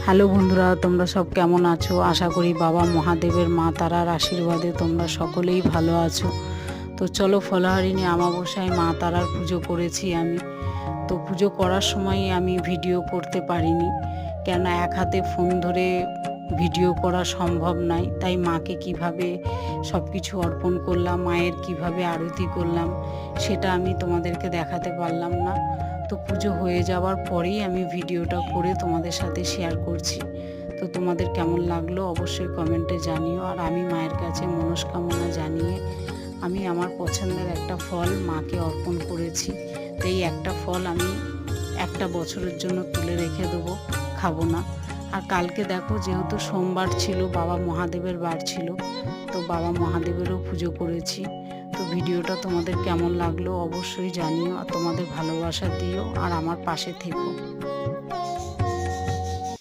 Hello বন্ধুরা, তোমরা সব কেমন আছো? আশা করি বাবা মহাদেবের মা তারার আশীর্বাদে তোমরা সকলেই ভালো আছো। তো চলো, ফলাহারিণী অমাবস্যায় মা তারার পুজো করেছি আমি। তো পুজো করার সময় আমি ভিডিও করতে পারিনি, কেন এক হাতে ফোন ধরে ভিডিও করা সম্ভব নয়। তাই মাকে কিভাবে সব কিছু অর্পণ করলাম, মায়ের কিভাবে আরতি করলাম, সেটা আমি তোমাদেরকে দেখাতে পারলাম না। তো পুজো হয়ে যাওয়ার পরেই আমি ভিডিওটা করে তোমাদের সাথে শেয়ার করছি। তো তোমাদের কেমন লাগলো অবশ্যই কমেন্টে জানিও। আর আমি মায়ের কাছে মনস্কামনা জানিয়ে আমি আমার পছন্দের একটা ফল মাকে অর্পণ করেছি। তো এই একটা ফল আমি একটা বছরের জন্য তুলে রেখে দেবো, খাবো না। আর কালকে দেখো, যেহেতু সোমবার ছিল, বাবা মহাদেবের বার ছিল, তো বাবা মহাদেবেরও পুজো করেছি। তো ভিডিওটা তোমাদের কেমন লাগলো অবশ্যই জানিও, আর তোমাদের ভালোবাসা দিও আর আমার পাশে থেকো।